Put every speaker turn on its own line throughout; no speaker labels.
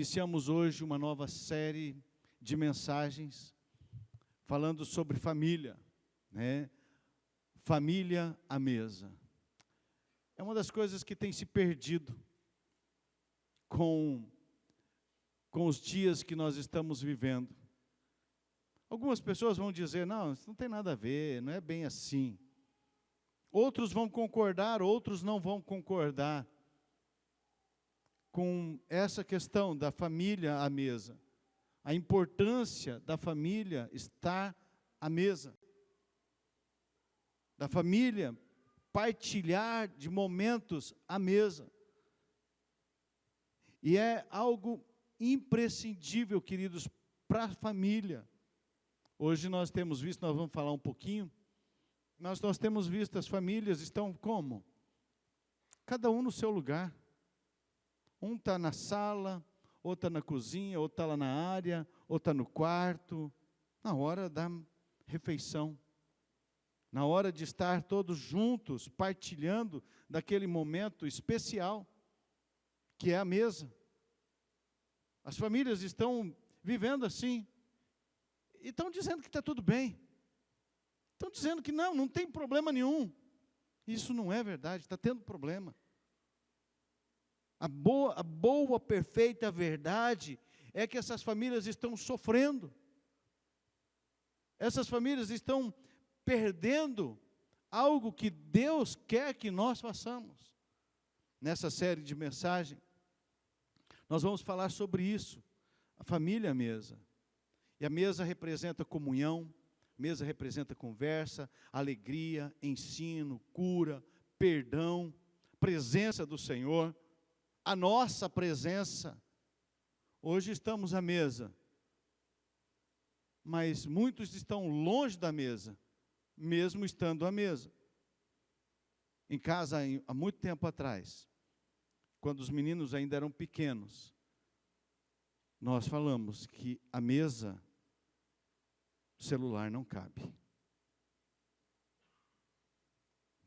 iniciamos hoje uma nova série de mensagens falando sobre família, né? Família à mesa. É uma das coisas que tem se perdido com os dias que nós estamos vivendo. Algumas pessoas vão dizer, não, isso não tem nada a ver, não é bem assim. Outros vão concordar, outros não vão concordar com essa questão da família à mesa. A importância da família estar à mesa. Da família partilhar de momentos à mesa. E é algo imprescindível, queridos, para a família. Hoje nós temos visto, nós vamos falar um pouquinho, nós temos visto as famílias estão como? Cada um no seu lugar. Um está na sala, outro está na cozinha, outro está lá na área, outro está no quarto, na hora da refeição. Na hora de estar todos juntos, partilhando daquele momento especial, que é a mesa. As famílias estão vivendo assim, e estão dizendo que está tudo bem. Estão dizendo que não tem problema nenhum. Isso não é verdade, está tendo problema. A boa, perfeita verdade é que essas famílias estão sofrendo. Essas famílias estão perdendo algo que Deus quer que nós façamos. Nessa série de mensagens, nós vamos falar sobre isso, a família à mesa. E a mesa representa comunhão, mesa representa conversa, alegria, ensino, cura, perdão, presença do Senhor, a nossa presença. Hoje estamos à mesa, mas muitos estão longe da mesa, mesmo estando à mesa. Em casa, há muito tempo atrás, quando os meninos ainda eram pequenos, nós falamos que a mesa, o celular não cabe.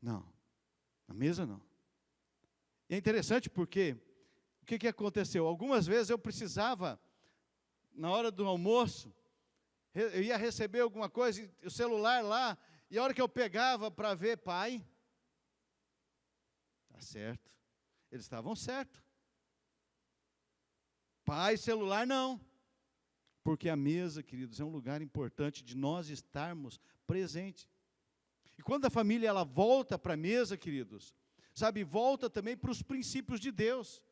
Não, a mesa não. E é interessante porque, o que aconteceu? Algumas vezes eu precisava, na hora do almoço, eu ia receber alguma coisa, e o celular lá, e a hora que eu pegava para ver, pai, tá certo, eles estavam certos. Pai, celular não. Porque a mesa, queridos, é um lugar importante de nós estarmos presentes. E quando a família ela volta para a mesa, queridos, sabe, volta também para os princípios de Deus.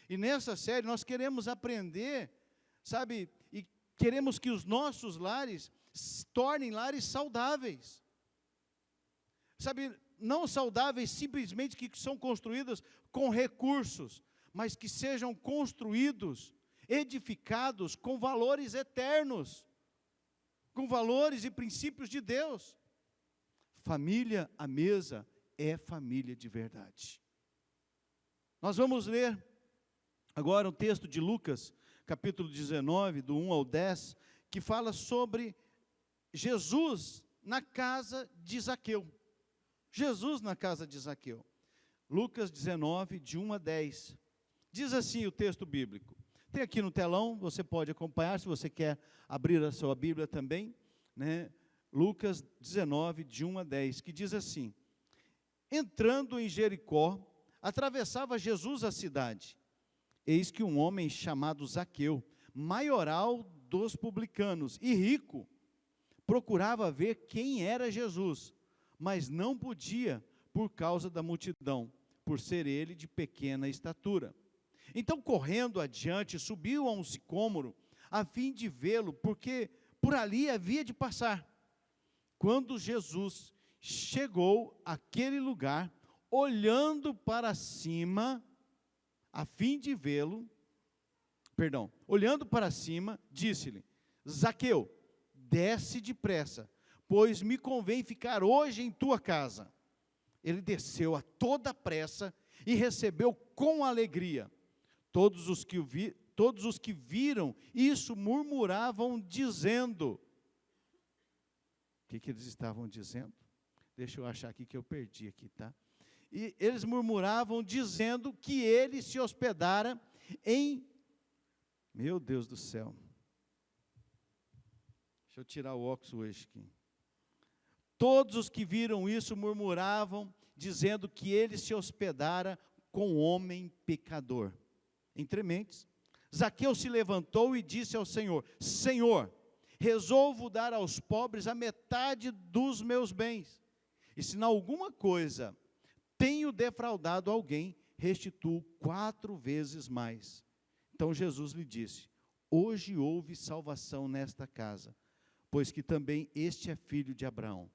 E nessa série nós queremos aprender, sabe, e queremos que os nossos lares se tornem lares saudáveis. Sabe, não saudáveis simplesmente que são construídos com recursos, mas que sejam construídos, edificados com valores eternos, com valores e princípios de Deus. Família à mesa é família de verdade. Nós vamos ler agora um texto de Lucas, capítulo 19, do 1 ao 10, que fala sobre Jesus na casa de Zaqueu. Jesus na casa de Zaqueu. Lucas 19, de 1 a 10. Diz assim o texto bíblico. Tem aqui no telão, você pode acompanhar, se você quer abrir a sua Bíblia também, né? Lucas 19, de 1 a 10, que diz assim: entrando em Jericó, atravessava Jesus a cidade. Eis que um homem chamado Zaqueu, maioral dos publicanos e rico, procurava ver quem era Jesus, mas não podia por causa da multidão, por ser ele de pequena estatura. Então, correndo adiante, subiu a um sicômoro, a fim de vê-lo, porque por ali havia de passar. Quando Jesus chegou àquele lugar, olhando para cima, a fim de vê-lo, olhando para cima, disse-lhe: Zaqueu, desce depressa, pois me convém ficar hoje em tua casa. Ele desceu a toda pressa e recebeu com alegria. Todos os que viram isso murmuravam, dizendo... O que eles estavam dizendo? Deixa eu achar aqui que eu perdi aqui, tá? E eles murmuravam, dizendo que ele se hospedara em Meu Deus do céu. Deixa eu tirar o óculos hoje aqui. Todos os que viram isso murmuravam, dizendo que ele se hospedara com homem pecador. Entre mentes, Zaqueu se levantou e disse ao Senhor: Senhor, resolvo dar aos pobres a metade dos meus bens. E se em alguma coisa tenho defraudado alguém, restituo 4 vezes mais. Então Jesus lhe disse: hoje houve salvação nesta casa, pois que também este é filho de Abraão.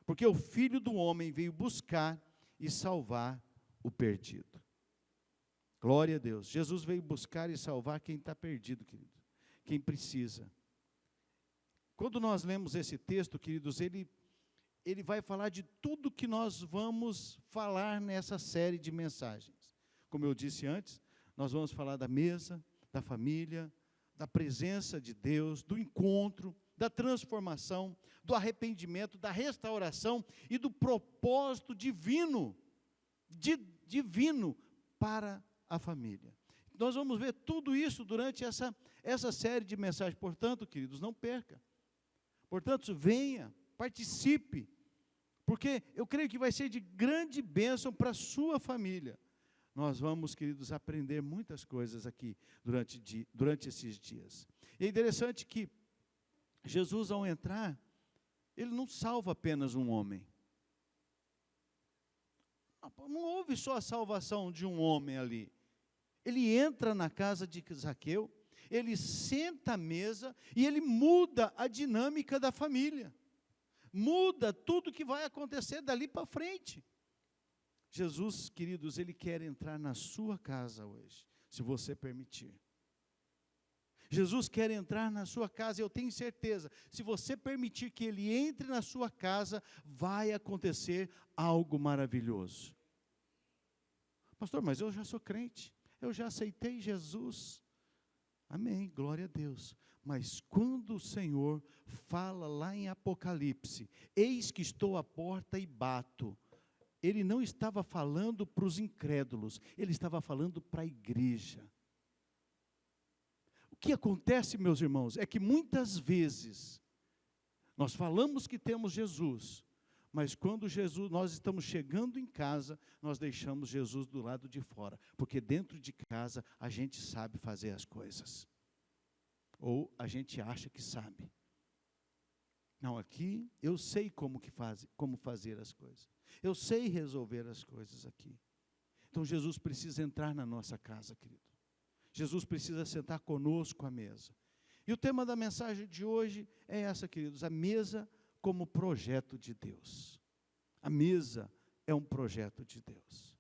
Porque o Filho do Homem veio buscar e salvar o perdido. Glória a Deus. Jesus veio buscar e salvar quem está perdido, querido. Quem precisa. Quando nós lemos esse texto, queridos, ele vai falar de tudo que nós vamos falar nessa série de mensagens. Como eu disse antes, nós vamos falar da mesa, da família, da presença de Deus, do encontro, da transformação, do arrependimento, da restauração e do propósito divino, divino para a família. Nós vamos ver tudo isso durante essa série de mensagens. Portanto, queridos, não perca. Portanto, venha, participe, porque eu creio que vai ser de grande bênção para a sua família. Nós vamos, queridos, aprender muitas coisas aqui durante esses dias. E é interessante que Jesus, ao entrar, ele não salva apenas um homem. Não houve só a salvação de um homem ali. Ele entra na casa de Zaqueu, ele senta à mesa e ele muda a dinâmica da família. Muda tudo que vai acontecer dali para frente. Jesus, queridos, ele quer entrar na sua casa hoje, se você permitir. Jesus quer entrar na sua casa, eu tenho certeza, se você permitir que ele entre na sua casa, vai acontecer algo maravilhoso. Pastor, mas eu já sou crente, eu já aceitei Jesus. Amém, glória a Deus. Mas quando o Senhor fala lá em Apocalipse, eis que estou à porta e bato, ele não estava falando para os incrédulos, ele estava falando para a igreja. O que acontece, meus irmãos, é que muitas vezes nós falamos que temos Jesus, mas quando nós estamos chegando em casa, nós deixamos Jesus do lado de fora, porque dentro de casa a gente sabe fazer as coisas, ou a gente acha que sabe. Não, aqui eu sei como fazer as coisas, eu sei resolver as coisas aqui. Então Jesus precisa entrar na nossa casa, querido. Jesus precisa sentar conosco à mesa. E o tema da mensagem de hoje é essa, queridos, a mesa como projeto de Deus. A mesa é um projeto de Deus.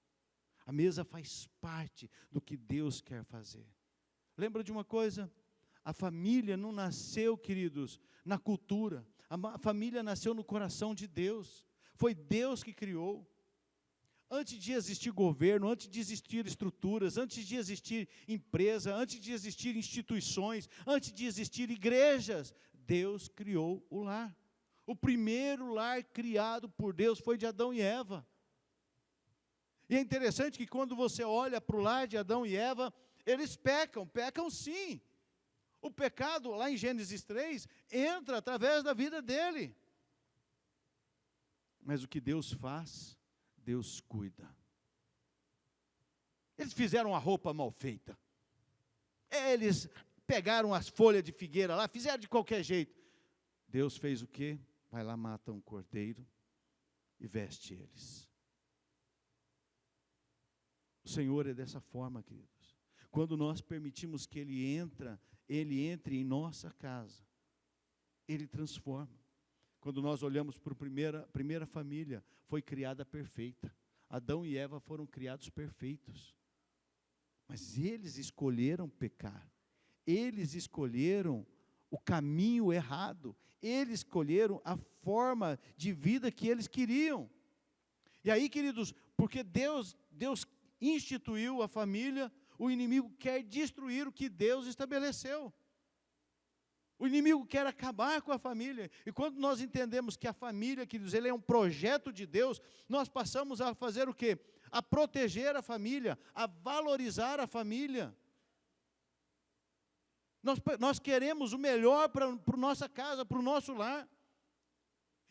A mesa faz parte do que Deus quer fazer. Lembra de uma coisa? A família não nasceu, queridos, na cultura. A família nasceu no coração de Deus. Foi Deus que criou. Antes de existir governo, antes de existir estruturas, antes de existir empresa, antes de existir instituições, antes de existir igrejas, Deus criou o lar. O primeiro lar criado por Deus foi de Adão e Eva. E é interessante que quando você olha para o lar de Adão e Eva, eles pecam sim. O pecado, lá em Gênesis 3, entra através da vida dele. Mas o que Deus faz, Deus cuida. Eles fizeram a roupa mal feita. Eles pegaram as folhas de figueira lá, fizeram de qualquer jeito. Deus fez o quê? Vai lá, mata um cordeiro e veste eles. O Senhor é dessa forma, queridos. Quando nós permitimos que Ele entre em nossa casa, Ele transforma. Quando nós olhamos para a primeira família, foi criada perfeita. Adão e Eva foram criados perfeitos. Mas eles escolheram pecar. Eles escolheram o caminho errado. Eles escolheram a forma de vida que eles queriam. E aí, queridos, porque Deus instituiu a família, o inimigo quer destruir o que Deus estabeleceu. O inimigo quer acabar com a família. E quando nós entendemos que a família, queridos, ele é um projeto de Deus, nós passamos a fazer o quê? A proteger a família, a valorizar a família. Nós queremos o melhor para a nossa casa, para o nosso lar.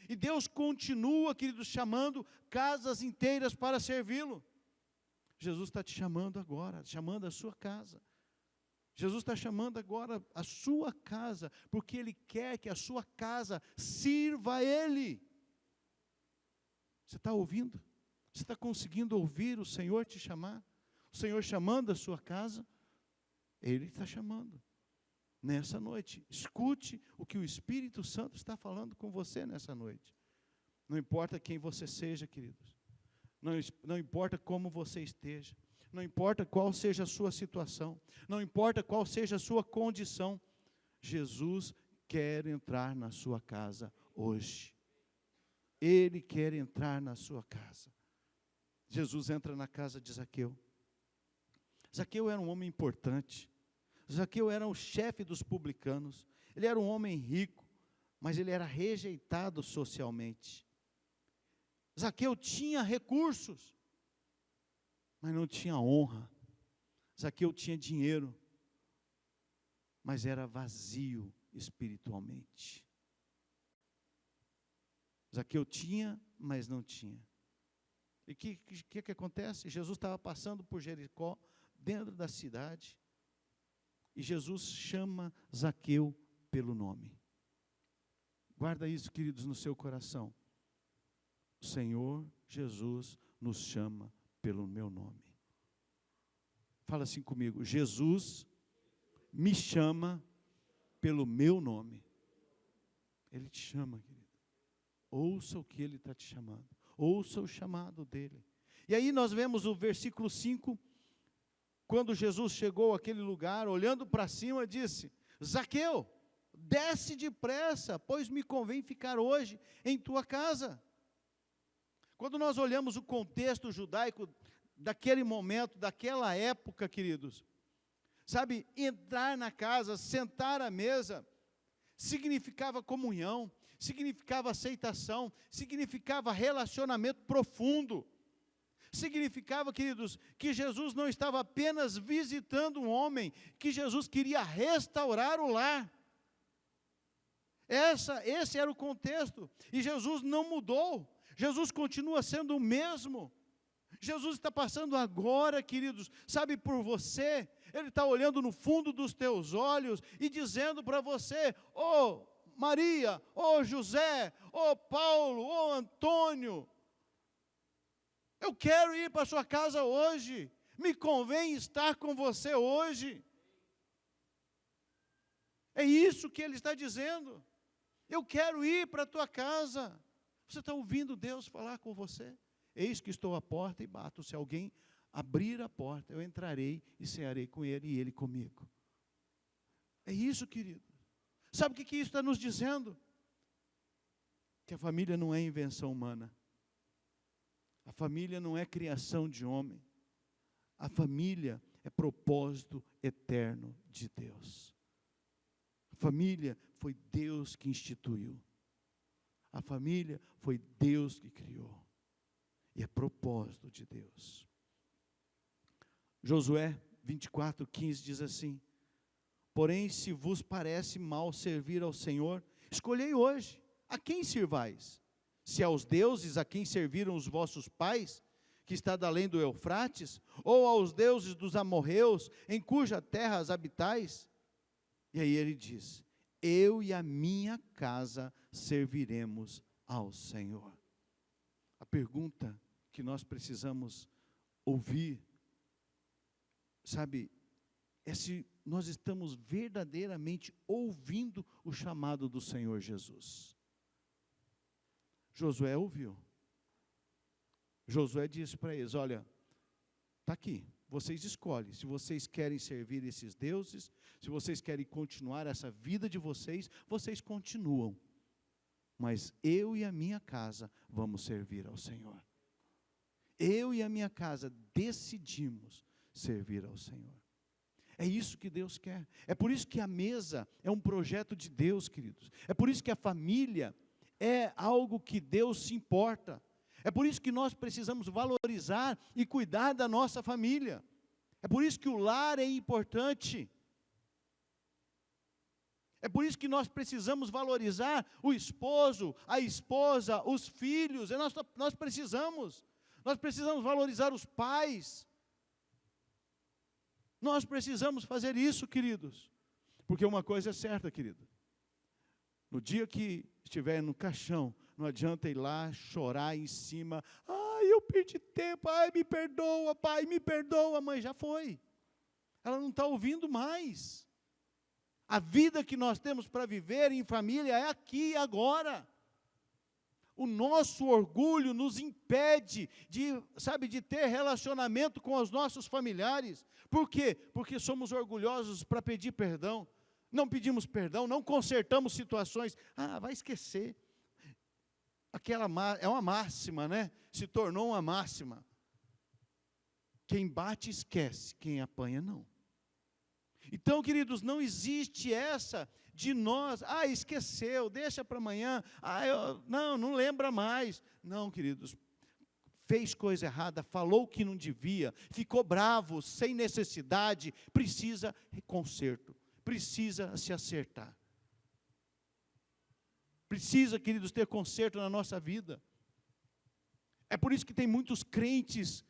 E Deus continua, queridos, chamando casas inteiras para servi-lo. Jesus está te chamando agora, chamando a sua casa. Jesus está chamando agora a sua casa, porque Ele quer que a sua casa sirva a Ele. Você está ouvindo? Você está conseguindo ouvir o Senhor te chamar? O Senhor chamando a sua casa? Ele está chamando. Nessa noite, escute o que o Espírito Santo está falando com você nessa noite. Não importa quem você seja, queridos. Não importa como você esteja. Não importa qual seja a sua situação. Não importa qual seja a sua condição. Jesus quer entrar na sua casa hoje. Ele quer entrar na sua casa. Jesus entra na casa de Zaqueu. Zaqueu era um homem importante. Zaqueu era o chefe dos publicanos. Ele era um homem rico, mas ele era rejeitado socialmente. Zaqueu tinha recursos, mas não tinha honra. Zaqueu tinha dinheiro, mas era vazio espiritualmente. Zaqueu tinha, mas não tinha. E o que acontece? Jesus estava passando por Jericó, dentro da cidade, e Jesus chama Zaqueu pelo nome. Guarda isso, queridos, no seu coração. O Senhor Jesus nos chama pelo meu nome. Fala assim comigo: Jesus me chama pelo meu nome. Ele te chama, querido. Ouça o que Ele está te chamando. Ouça o chamado dEle. E aí nós vemos o versículo 5, quando Jesus chegou àquele lugar, olhando para cima, disse: Zaqueu, desce depressa, pois me convém ficar hoje em tua casa. Quando nós olhamos o contexto judaico daquele momento, daquela época, queridos, sabe, entrar na casa, sentar à mesa, significava comunhão, significava aceitação, significava relacionamento profundo. Significava, queridos, que Jesus não estava apenas visitando um homem, que Jesus queria restaurar o lar. Esse era o contexto, e Jesus não mudou. Jesus continua sendo o mesmo. Jesus está passando agora, queridos, sabe, por você. Ele está olhando no fundo dos teus olhos e dizendo para você: ô Maria, ô José, ô Paulo, ô Antônio, eu quero ir para a sua casa hoje. Me convém estar com você hoje. É isso que Ele está dizendo. Eu quero ir para a tua casa. Você está ouvindo Deus falar com você? Eis que estou à porta e bato. Se alguém abrir a porta, eu entrarei e cearei com ele e ele comigo. É isso, querido. Sabe o que isso está nos dizendo? Que a família não é invenção humana. A família não é criação de homem. A família é propósito eterno de Deus. A família foi Deus que instituiu. A família foi Deus que criou. E é propósito de Deus. Josué 24:15 diz assim: porém, se vos parece mal servir ao Senhor, escolhei hoje a quem sirvais. Se aos deuses a quem serviram os vossos pais, que está da além do Eufrates, ou aos deuses dos amorreus, em cuja terra as habitais. E aí ele diz: eu e a minha casa serviremos ao Senhor. A pergunta que nós precisamos ouvir, sabe, é se nós estamos verdadeiramente ouvindo o chamado do Senhor Jesus. Josué ouviu. Josué disse para eles: olha, está aqui, vocês escolhem, se vocês querem servir esses deuses, se vocês querem continuar essa vida de vocês, vocês continuam. Mas eu e a minha casa vamos servir ao Senhor. Eu e a minha casa decidimos servir ao Senhor. É isso que Deus quer. É por isso que a mesa é um projeto de Deus, queridos. É por isso que a família é algo que Deus se importa. É por isso que nós precisamos valorizar e cuidar da nossa família. É por isso que o lar é importante. É por isso que nós precisamos valorizar o esposo, a esposa, os filhos. Nós precisamos valorizar os pais. Nós precisamos fazer isso, queridos. Porque uma coisa é certa, querido. No dia que estiver no caixão, não adianta ir lá chorar em cima. Ai, eu perdi tempo. Ai, me perdoa, pai, me perdoa. Mãe, já foi. Ela não está ouvindo mais. A vida que nós temos para viver em família é aqui e agora. O nosso orgulho nos impede de ter relacionamento com os nossos familiares. Por quê? Porque somos orgulhosos para pedir perdão. Não pedimos perdão, não consertamos situações. Vai esquecer. É uma máxima, né? Se tornou uma máxima. Quem bate esquece, quem apanha não. Então, queridos, não existe essa de nós, esqueceu, deixa para amanhã, não lembra mais. Não, queridos, fez coisa errada, falou que não devia, ficou bravo, sem necessidade, precisa conserto, precisa se acertar. Precisa, queridos, ter conserto na nossa vida. É por isso que tem muitos crentes,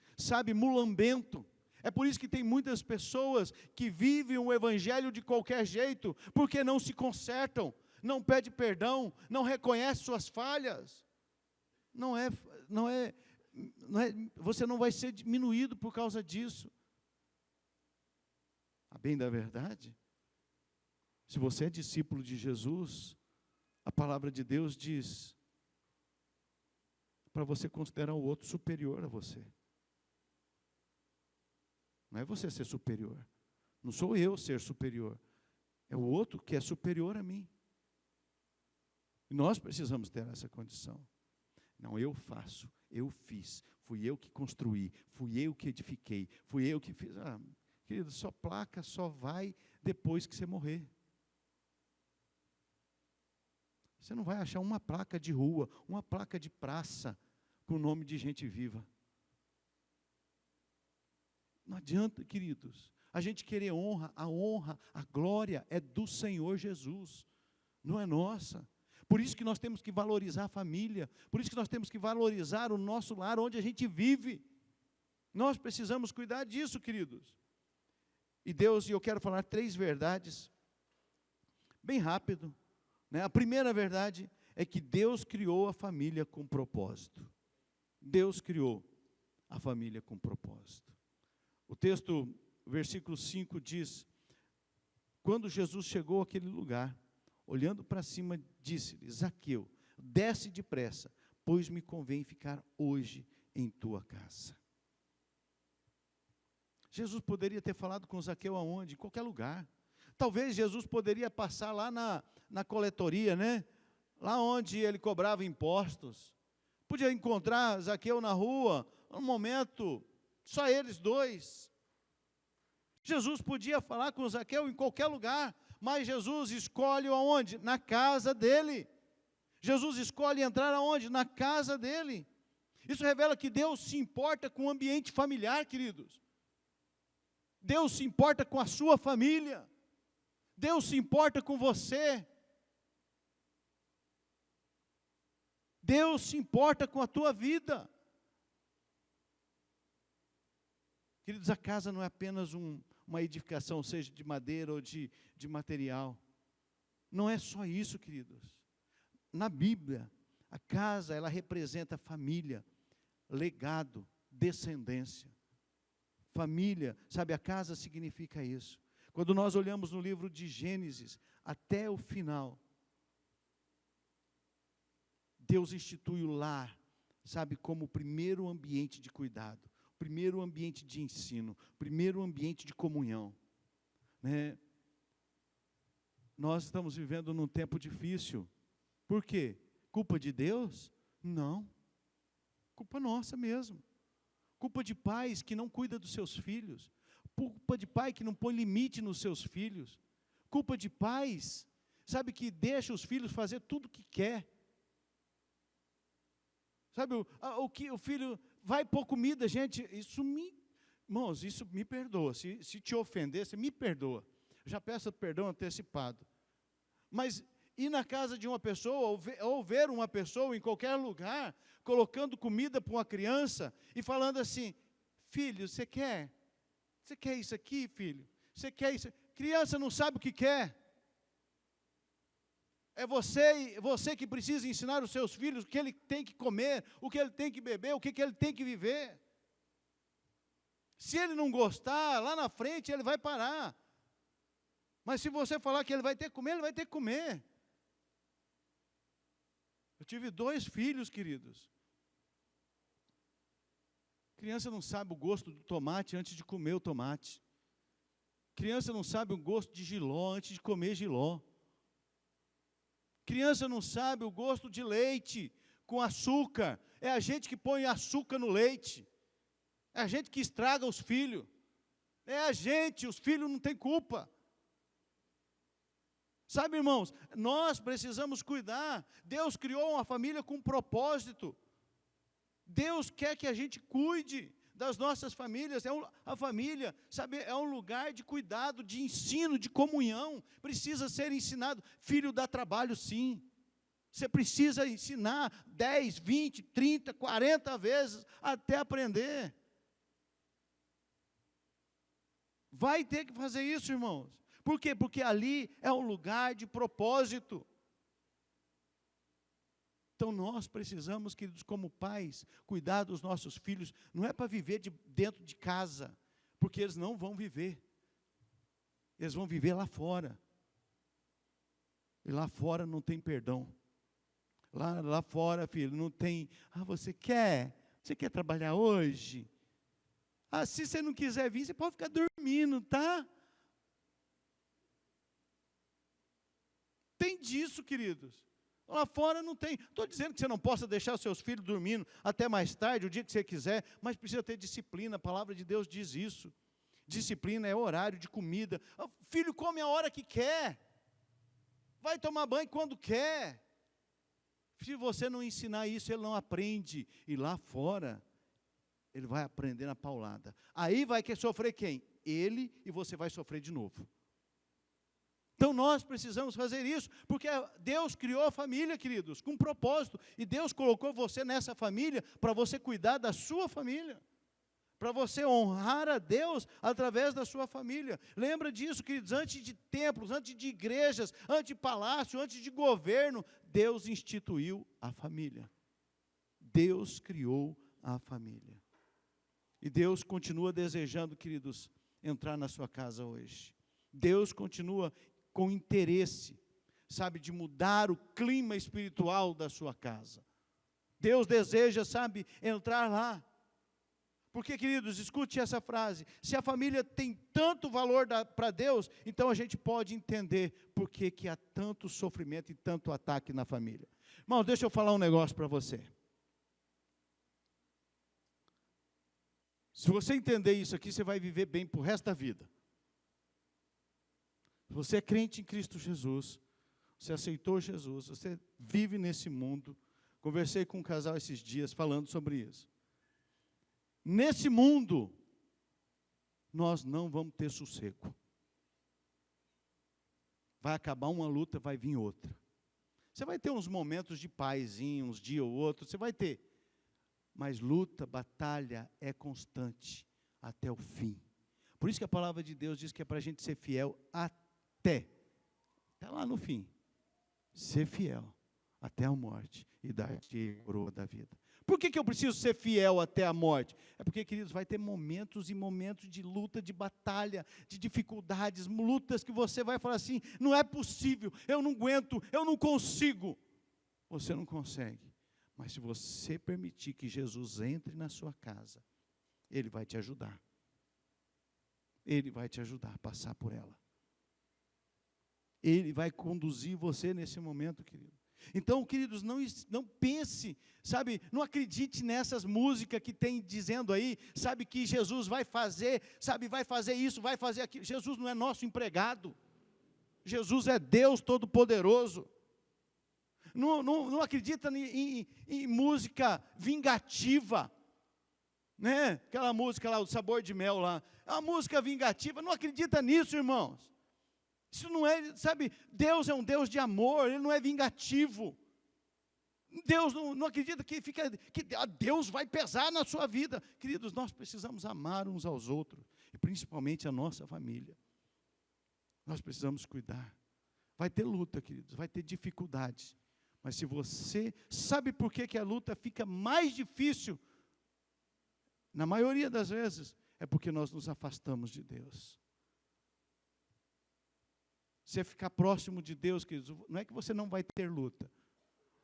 mulambento. É por isso que tem muitas pessoas que vivem o evangelho de qualquer jeito, porque não se consertam, não pedem perdão, não reconhecem suas falhas. Você não vai ser diminuído por causa disso. A bem da verdade, se você é discípulo de Jesus, a palavra de Deus diz para você considerar o outro superior a você. Não é você ser superior. Não sou eu ser superior. É o outro que é superior a mim. E nós precisamos ter essa condição. Não, eu faço, eu fiz, fui eu que construí, fui eu que edifiquei, fui eu que fiz. Querido, sua placa só vai depois que você morrer. Você não vai achar uma placa de rua, uma placa de praça com o nome de gente viva. Não adianta, queridos, a gente querer honra, a glória é do Senhor Jesus, não é nossa. Por isso que nós temos que valorizar a família, por isso que nós temos que valorizar o nosso lar, onde a gente vive. Nós precisamos cuidar disso, queridos. E eu quero falar 3 verdades, bem rápido. A primeira verdade é que Deus criou a família com propósito. Deus criou a família com propósito. O texto, versículo 5 diz: quando Jesus chegou àquele lugar, olhando para cima, disse-lhe: Zaqueu, desce depressa, pois me convém ficar hoje em tua casa. Jesus poderia ter falado com Zaqueu aonde? Em qualquer lugar. Talvez Jesus poderia passar lá na coletoria, né? Lá onde ele cobrava impostos. Podia encontrar Zaqueu na rua, num momento, só eles dois. Jesus podia falar com Zaqueu em qualquer lugar, mas Jesus escolhe aonde? Na casa dele. Jesus escolhe entrar aonde? Na casa dele. Isso revela que Deus se importa com o ambiente familiar, queridos. Deus se importa com a sua família. Deus se importa com você. Deus se importa com a tua vida. Queridos, a casa não é apenas uma edificação, seja de madeira ou de material. Não é só isso, queridos. Na Bíblia, a casa, ela representa família, legado, descendência. Família, a casa significa isso. Quando nós olhamos no livro de Gênesis, até o final, Deus institui o lar, como o primeiro ambiente de cuidado, o primeiro ambiente de ensino, o primeiro ambiente de comunhão. Nós estamos vivendo num tempo difícil. Por quê? Culpa de Deus? Não. Culpa nossa mesmo. Culpa de pais que não cuidam dos seus filhos. Culpa de pai que não põe limite nos seus filhos. Culpa de pais, que deixa os filhos fazer tudo o que quer. O filho vai pôr comida, gente, irmãos, isso me perdoa. Se te ofender, você me perdoa. Eu já peço perdão antecipado. Mas ir na casa de uma pessoa, ou ver uma pessoa em qualquer lugar, colocando comida para uma criança, e falando assim, filho, você quer isso aqui, filho? Você quer isso? Criança não sabe o que quer. É você que precisa ensinar os seus filhos o que ele tem que comer, o que ele tem que beber, o que ele tem que viver. Se ele não gostar, lá na frente ele vai parar. Mas se você falar que ele vai ter que comer, ele vai ter que comer. Eu tive 2 filhos, queridos. Criança não sabe o gosto do tomate antes de comer o tomate. Criança não sabe o gosto de jiló antes de comer jiló. Criança não sabe o gosto de leite com açúcar. É a gente que põe açúcar no leite. É a gente que estraga os filhos. É a gente, os filhos não têm culpa. Sabe, irmãos, nós precisamos cuidar. Deus criou uma família com propósito. Deus quer que a gente cuide das nossas famílias. A família, sabe, é um lugar de cuidado, de ensino, de comunhão. Precisa ser ensinado. Filho dá trabalho, sim. Você precisa ensinar 10, 20, 30, 40 vezes até aprender. Vai ter que fazer isso, irmãos. Por quê? Porque ali é um lugar de propósito. Então nós precisamos, queridos, como pais, cuidar dos nossos filhos. Não é para viver dentro de casa, porque eles não vão viver. Eles vão viver lá fora. E lá fora não tem perdão. Lá fora, filho, não tem. Você quer trabalhar hoje? Se você não quiser vir, você pode ficar dormindo, tá? Tem disso, queridos. Lá fora não tem. Estou dizendo que você não possa deixar os seus filhos dormindo até mais tarde, o dia que você quiser, mas precisa ter disciplina. A palavra de Deus diz isso. Disciplina é horário de comida. O filho come a hora que quer. Vai tomar banho quando quer. Se você não ensinar isso, ele não aprende. E lá fora, ele vai aprender na paulada. Aí vai sofrer quem? Ele, e você vai sofrer de novo. Então nós precisamos fazer isso, porque Deus criou a família, queridos, com propósito, e Deus colocou você nessa família para você cuidar da sua família, para você honrar a Deus através da sua família. Lembra disso, queridos, antes de templos, antes de igrejas, antes de palácio, antes de governo, Deus instituiu a família. Deus criou a família. E Deus continua desejando, queridos, entrar na sua casa hoje. Deus continua com interesse, sabe, de mudar o clima espiritual da sua casa. Deus deseja, sabe, entrar lá. Porque, queridos, escute essa frase, se a família tem tanto valor para Deus, então a gente pode entender por que há tanto sofrimento e tanto ataque na família. Irmão, deixa eu falar um negócio para você. Se você entender isso aqui, você vai viver bem para o resto da vida. Você é crente em Cristo Jesus, você aceitou Jesus, você vive nesse mundo. Conversei com um casal esses dias falando sobre isso. Nesse mundo, nós não vamos ter sossego. Vai acabar uma luta, vai vir outra. Você vai ter uns momentos de pazinho, uns dias ou outro, você vai ter. Mas luta, batalha é constante até o fim. Por isso que a palavra de Deus diz que é para a gente ser fiel até lá no fim, ser fiel até a morte e dar-te a coroa da vida. Por que eu preciso ser fiel até a morte? É porque, queridos, vai ter momentos e momentos de luta, de batalha, de dificuldades, lutas que você vai falar assim, não é possível, eu não aguento, eu não consigo. Você não consegue, mas se você permitir que Jesus entre na sua casa, Ele vai te ajudar. Ele vai te ajudar a passar por ela. Ele vai conduzir você nesse momento, querido. Então, queridos, não pense, sabe, não acredite nessas músicas que tem dizendo aí, sabe, que Jesus vai fazer, sabe, vai fazer isso, vai fazer aquilo. Jesus não é nosso empregado. Jesus é Deus Todo-Poderoso. Não acredita em música vingativa, né? Aquela música lá, o Sabor de Mel lá, é uma música vingativa, não acredita nisso, irmãos. Isso não é, sabe, Deus é um Deus de amor, Ele não é vingativo. Deus não acredita que Deus vai pesar na sua vida. Queridos, nós precisamos amar uns aos outros, e principalmente a nossa família. Nós precisamos cuidar. Vai ter luta, queridos, vai ter dificuldades. Mas se você sabe por que a luta fica mais difícil, na maioria das vezes, é porque nós nos afastamos de Deus. Você ficar próximo de Deus, queridos, não é que você não vai ter luta,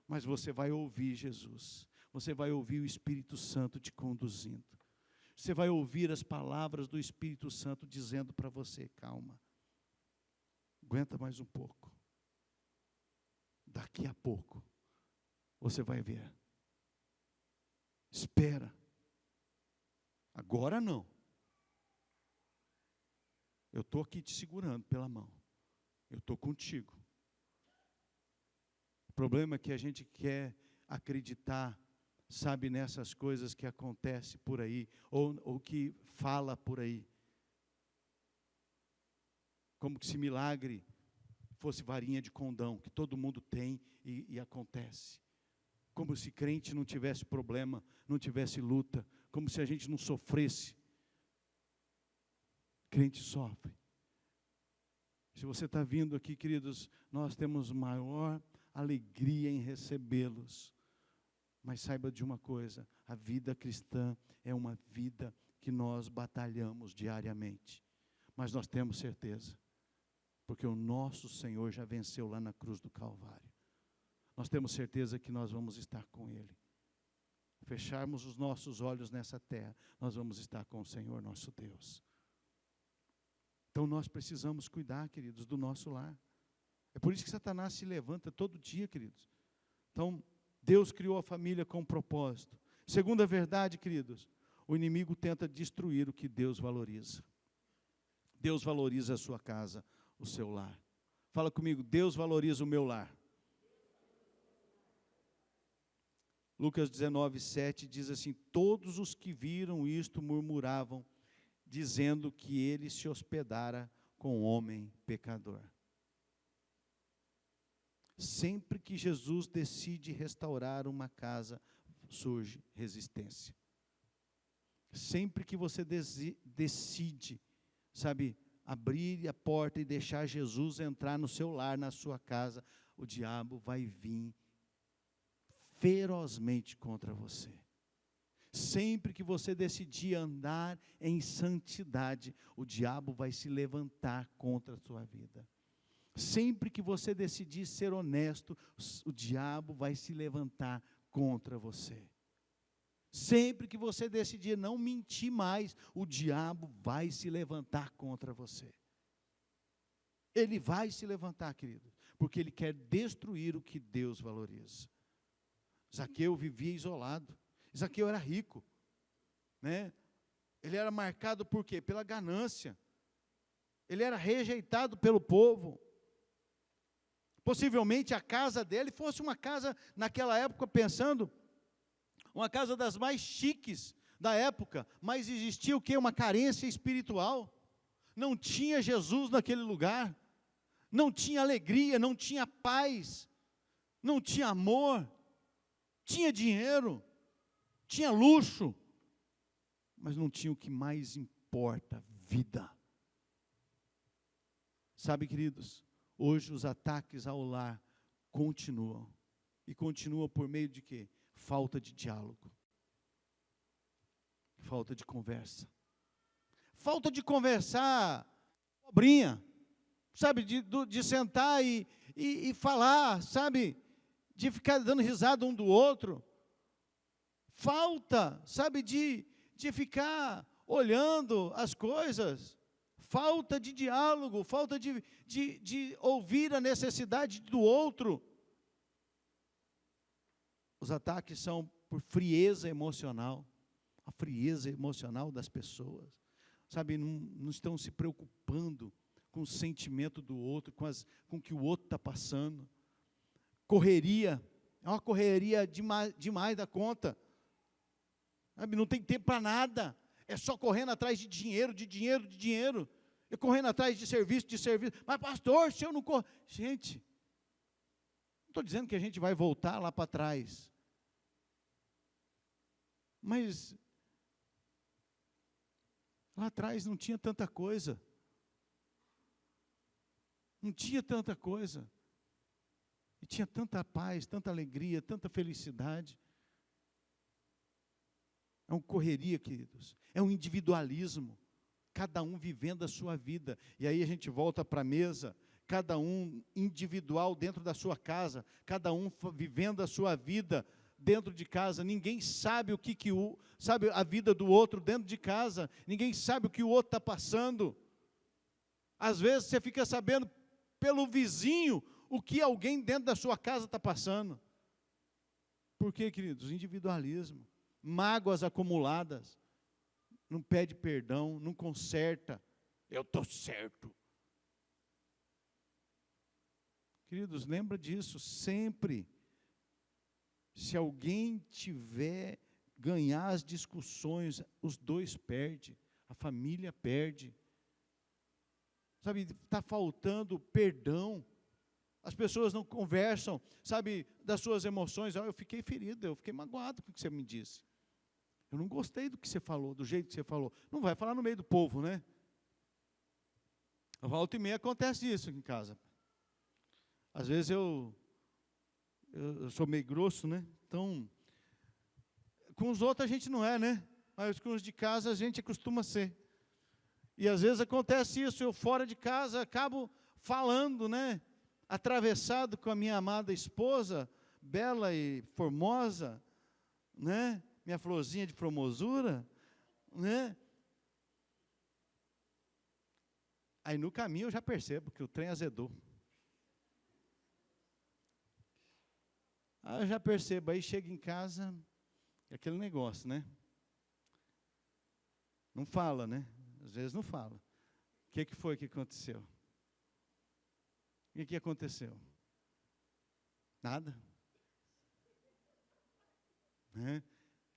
mas você vai ouvir Jesus, você vai ouvir o Espírito Santo te conduzindo, você vai ouvir as palavras do Espírito Santo dizendo para você: calma, aguenta mais um pouco, daqui a pouco você vai ver, espera, agora não, eu estou aqui te segurando pela mão, eu estou contigo. O problema é que a gente quer acreditar, sabe, nessas coisas que acontecem por aí, ou que fala por aí. Como que se milagre fosse varinha de condão, que todo mundo tem e acontece. Como se crente não tivesse problema, não tivesse luta, como se a gente não sofresse. Crente sofre. Se você está vindo aqui, queridos, nós temos maior alegria em recebê-los. Mas saiba de uma coisa, a vida cristã é uma vida que nós batalhamos diariamente. Mas nós temos certeza, porque o nosso Senhor já venceu lá na cruz do Calvário. Nós temos certeza que nós vamos estar com Ele. Fecharmos os nossos olhos nessa terra, nós vamos estar com o Senhor nosso Deus. Então nós precisamos cuidar, queridos, do nosso lar. É por isso que Satanás se levanta todo dia, queridos. Então, Deus criou a família com um propósito. Segunda verdade, queridos, o inimigo tenta destruir o que Deus valoriza. Deus valoriza a sua casa, o seu lar. Fala comigo, Deus valoriza o meu lar. Lucas 19:7 diz assim: todos os que viram isto murmuravam, dizendo que ele se hospedara com um homem pecador. Sempre que Jesus decide restaurar uma casa, surge resistência. Sempre que você decide, sabe, abrir a porta e deixar Jesus entrar no seu lar, na sua casa, o diabo vai vir ferozmente contra você. Sempre que você decidir andar em santidade, o diabo vai se levantar contra a sua vida. Sempre que você decidir ser honesto, o diabo vai se levantar contra você. Sempre que você decidir não mentir mais, o diabo vai se levantar contra você. Ele vai se levantar, querido, porque ele quer destruir o que Deus valoriza. Zaqueu vivia isolado. Zaqueu era rico, né? Ele era marcado por quê? Pela ganância. Ele era rejeitado pelo povo. Possivelmente a casa dele fosse uma casa, naquela época, pensando, uma casa das mais chiques da época, mas existia o quê? Uma carência espiritual. Não tinha Jesus naquele lugar, não tinha alegria, não tinha paz, não tinha amor, tinha dinheiro, tinha luxo, mas não tinha o que mais importa, vida. Sabe, queridos, hoje os ataques ao lar continuam. E continuam por meio de quê? Falta de diálogo. Falta de conversa. Falta de conversar, pobrinha. Sabe, de sentar e falar, sabe, de ficar dando risada um do outro. Falta, sabe, de ficar olhando as coisas. Falta de diálogo, falta de ouvir a necessidade do outro. Os ataques são por frieza emocional, a frieza emocional das pessoas. Sabe, não estão se preocupando com o sentimento do outro, com o que o outro está passando. Correria, é uma correria demais da conta. Sabe, não tem tempo para nada, é só correndo atrás de dinheiro, de dinheiro, de dinheiro. correndo atrás de serviço, mas pastor, se eu não corro, gente, não estou dizendo que a gente vai voltar lá para trás, mas lá atrás não tinha tanta coisa, e tinha tanta paz, tanta alegria, tanta felicidade. É uma correria, queridos, é um individualismo, cada um vivendo a sua vida, e aí a gente volta para a mesa, cada um individual dentro da sua casa, cada um vivendo a sua vida dentro de casa, ninguém sabe sabe a vida do outro dentro de casa, ninguém sabe o que o outro está passando. Às vezes você fica sabendo pelo vizinho o que alguém dentro da sua casa está passando. Por quê, queridos? Individualismo, mágoas acumuladas, não pede perdão, não conserta, eu estou certo. Queridos, lembra disso, sempre. Se alguém ganhar as discussões, os dois perdem, a família perde. Sabe, está faltando perdão. As pessoas não conversam, sabe, das suas emoções. Eu fiquei ferido, eu fiquei magoado com o que você me disse. Eu não gostei do que você falou, do jeito que você falou. Não vai falar no meio do povo, né? Volta e meia acontece isso aqui em casa. Às vezes eu sou meio grosso, né? Então, com os outros a gente não é, né? Mas com os de casa a gente costuma ser. E às vezes acontece isso, eu fora de casa acabo falando, né? Atravessado com a minha amada esposa, bela e formosa, né? Minha florzinha de formosura, né? Aí no caminho eu já percebo que o trem azedou. Aí eu já percebo, aí chega em casa, é aquele negócio, né? Não fala, né? Às vezes não fala. O que foi que aconteceu? O que aconteceu? Nada. Né?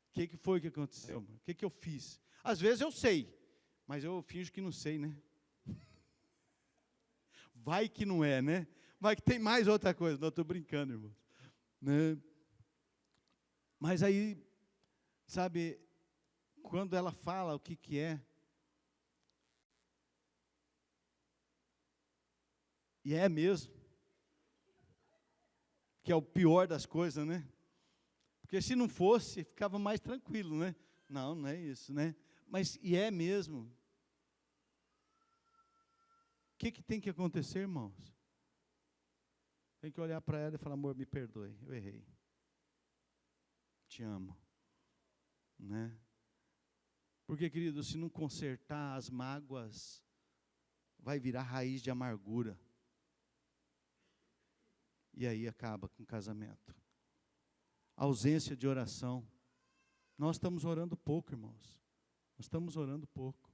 O que foi que aconteceu? O que eu fiz? Às vezes eu sei, mas eu finjo que não sei, né? Vai que não é, né? Vai que tem mais outra coisa. Não, estou brincando, irmão. Né? Mas aí, sabe, quando ela fala o que é, e é mesmo, que é o pior das coisas, né? Porque se não fosse, ficava mais tranquilo, né? Não, não é isso, né? Mas, e é mesmo. O que tem que acontecer, irmãos? Tem que olhar para ela e falar, amor, me perdoe, eu errei. Te amo. Né? Porque, querido, se não consertar as mágoas, vai virar raiz de amargura. E aí acaba com o casamento. Ausência de oração. Nós estamos orando pouco, irmãos. Nós estamos orando pouco.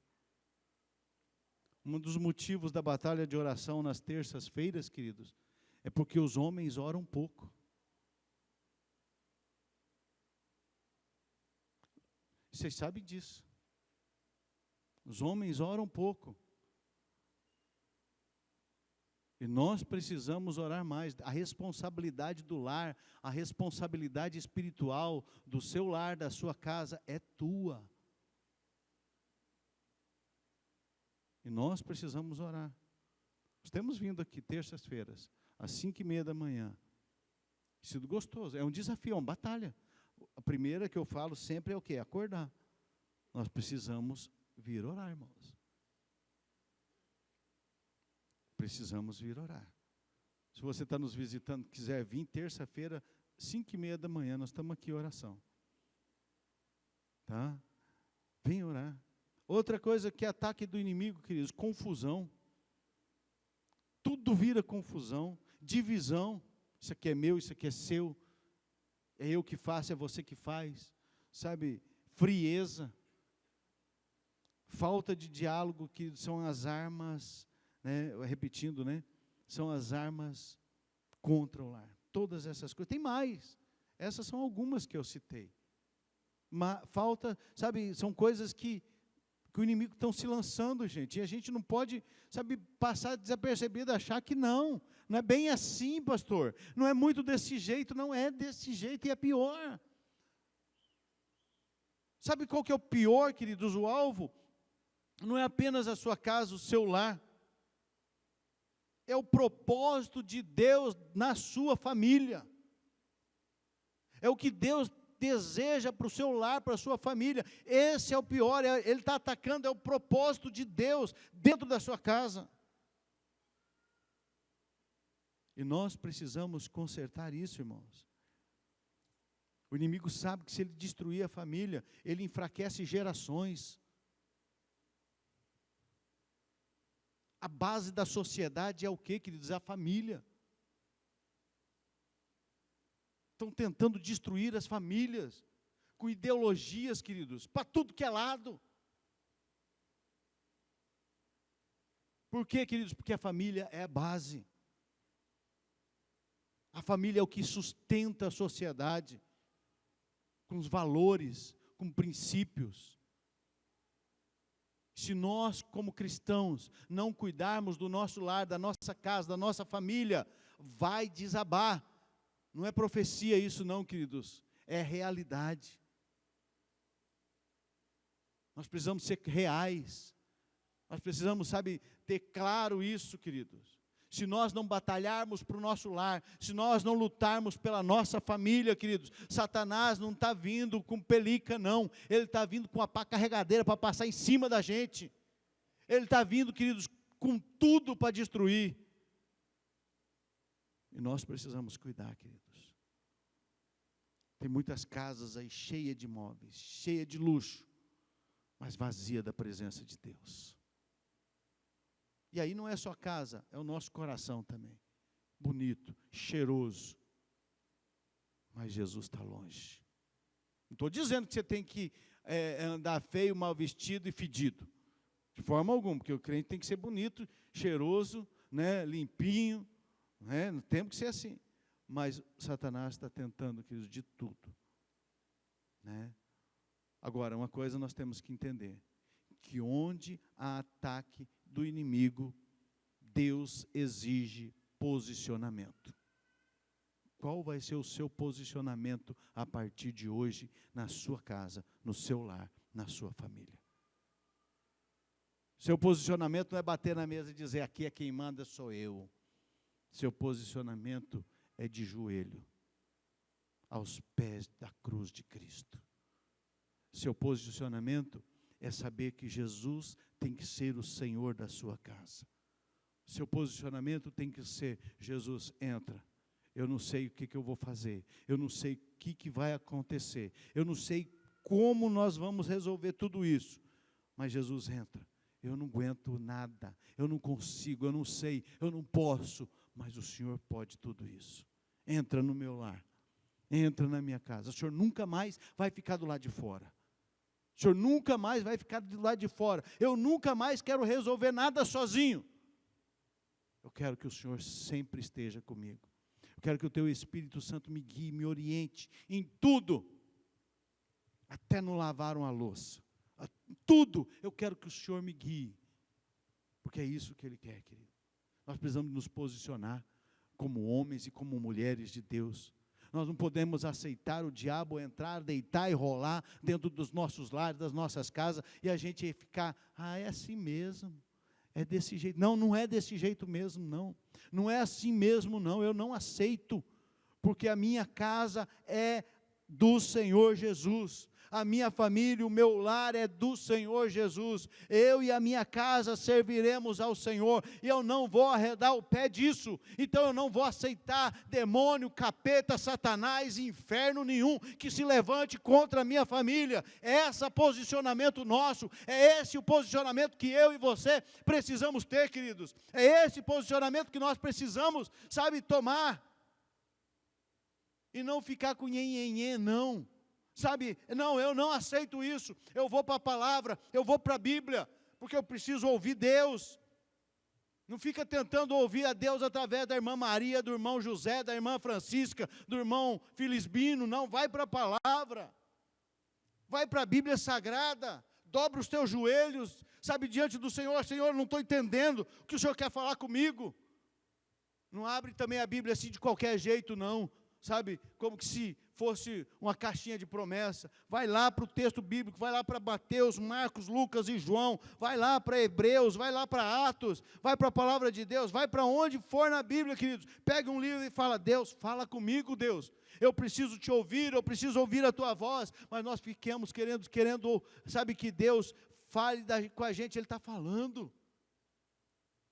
Um dos motivos da batalha de oração nas terças-feiras, queridos, é porque os homens oram pouco. Vocês sabem disso. Os homens oram pouco. E nós precisamos orar mais. A responsabilidade do lar, a responsabilidade espiritual do seu lar, da sua casa, é tua. E nós precisamos orar. Nós temos vindo aqui terças-feiras, às 5:30 da manhã. Sido gostoso, é um desafio, é uma batalha. A primeira que eu falo sempre é o quê? Acordar. Nós precisamos vir orar, irmãos. Precisamos vir orar. Se você está nos visitando, quiser vir terça-feira, 5:30 da manhã, nós estamos aqui em oração. Tá? Vem orar. Outra coisa que é ataque do inimigo, queridos, confusão. Tudo vira confusão, divisão. Isso aqui é meu, isso aqui é seu. É eu que faço, é você que faz. Sabe, frieza. Falta de diálogo, que são as armas, né, repetindo, né, são as armas contra o lar. Todas essas coisas. Tem mais. Essas são algumas que eu citei. Falta, sabe, são coisas que que o inimigo está se lançando, gente, e a gente não pode, sabe, passar desapercebido, achar que não é bem assim, pastor, não é muito desse jeito, não é desse jeito, e é pior. Sabe qual que é o pior, queridos? O alvo não é apenas a sua casa, o seu lar, é o propósito de Deus na sua família, é o que Deus deseja para o seu lar, para a sua família. Esse é o pior, ele está atacando, é o propósito de Deus dentro da sua casa. E nós precisamos consertar isso, irmãos. O inimigo sabe que se ele destruir a família, ele enfraquece gerações. A base da sociedade é o quê, queridos? A família. Estão tentando destruir as famílias, com ideologias, queridos, para tudo que é lado. Por quê, queridos? Porque a família é a base. A família é o que sustenta a sociedade, com os valores, com princípios. Se nós, como cristãos, não cuidarmos do nosso lar, da nossa casa, da nossa família, vai desabar. Não é profecia isso não, queridos, é realidade. Nós precisamos ser reais, nós precisamos, sabe, ter claro isso, queridos. Se nós não batalharmos para o nosso lar, se nós não lutarmos pela nossa família, queridos, Satanás não está vindo com pelica não, ele está vindo com a pá carregadeira para passar em cima da gente, ele está vindo, queridos, com tudo para destruir. E nós precisamos cuidar, queridos. Tem muitas casas aí cheias de móveis, cheias de luxo, mas vazia da presença de Deus. E aí não é só casa, é o nosso coração também. Bonito, cheiroso. Mas Jesus está longe. Não estou dizendo que você tem que andar feio, mal vestido e fedido. De forma alguma, porque o crente tem que ser bonito, cheiroso, né, limpinho. Não temos que ser assim. Mas Satanás está tentando, queridos, de tudo. Né? Agora, uma coisa nós temos que entender. Que onde há ataque do inimigo, Deus exige posicionamento. Qual vai ser o seu posicionamento a partir de hoje, na sua casa, no seu lar, na sua família? Seu posicionamento não é bater na mesa e dizer, aqui é quem manda sou eu. Seu posicionamento é de joelho, aos pés da cruz de Cristo. Seu posicionamento é saber que Jesus tem que ser o Senhor da sua casa. Seu posicionamento tem que ser, Jesus, entra. Eu não sei o que eu vou fazer, eu não sei o que vai acontecer, eu não sei como nós vamos resolver tudo isso, mas Jesus entra. Eu não aguento nada, eu não consigo, eu não sei, eu não posso, mas o Senhor pode tudo isso. Entra no meu lar, entra na minha casa. O Senhor nunca mais vai ficar do lado de fora. O Senhor nunca mais vai ficar do lado de fora. Eu nunca mais quero resolver nada sozinho. Eu quero que o Senhor sempre esteja comigo. Eu quero que o Teu Espírito Santo me guie, me oriente em tudo. Até no lavar uma louça. Tudo eu quero que o Senhor me guie. Porque é isso que Ele quer, querido. Nós precisamos nos posicionar como homens e como mulheres de Deus. Nós não podemos aceitar o diabo entrar, deitar e rolar dentro dos nossos lares, das nossas casas, e a gente ficar, é assim mesmo, é desse jeito. Não, não é desse jeito mesmo, não. Não é assim mesmo, não. Eu não aceito, porque a minha casa é do Senhor Jesus. A minha família, o meu lar é do Senhor Jesus. Eu e a minha casa serviremos ao Senhor. E eu não vou arredar o pé disso. Então eu não vou aceitar demônio, capeta, Satanás, inferno nenhum que se levante contra a minha família. Esse é o posicionamento nosso. É esse o posicionamento que eu e você precisamos ter, queridos. É esse posicionamento que nós precisamos, sabe, tomar. E não ficar com nhenhenhê, não. Sabe, não, eu não aceito isso, eu vou para a palavra, eu vou para a Bíblia, porque eu preciso ouvir Deus. Não fica tentando ouvir a Deus através da irmã Maria, do irmão José, da irmã Francisca, do irmão Filisbino, não, vai para a palavra, vai para a Bíblia Sagrada, dobra os teus joelhos, sabe, diante do Senhor. Senhor, não estou entendendo o que o Senhor quer falar comigo. Não abre também a Bíblia assim de qualquer jeito, não, sabe, como que se fosse uma caixinha de promessa. Vai lá para o texto bíblico, vai lá para Mateus, Marcos, Lucas e João, vai lá para Hebreus, vai lá para Atos, vai para a palavra de Deus, vai para onde for na Bíblia, queridos. Pega um livro e fala: Deus, fala comigo, Deus. Eu preciso te ouvir, eu preciso ouvir a tua voz. Mas nós ficamos querendo, sabe, que Deus fale com a gente. Ele está falando.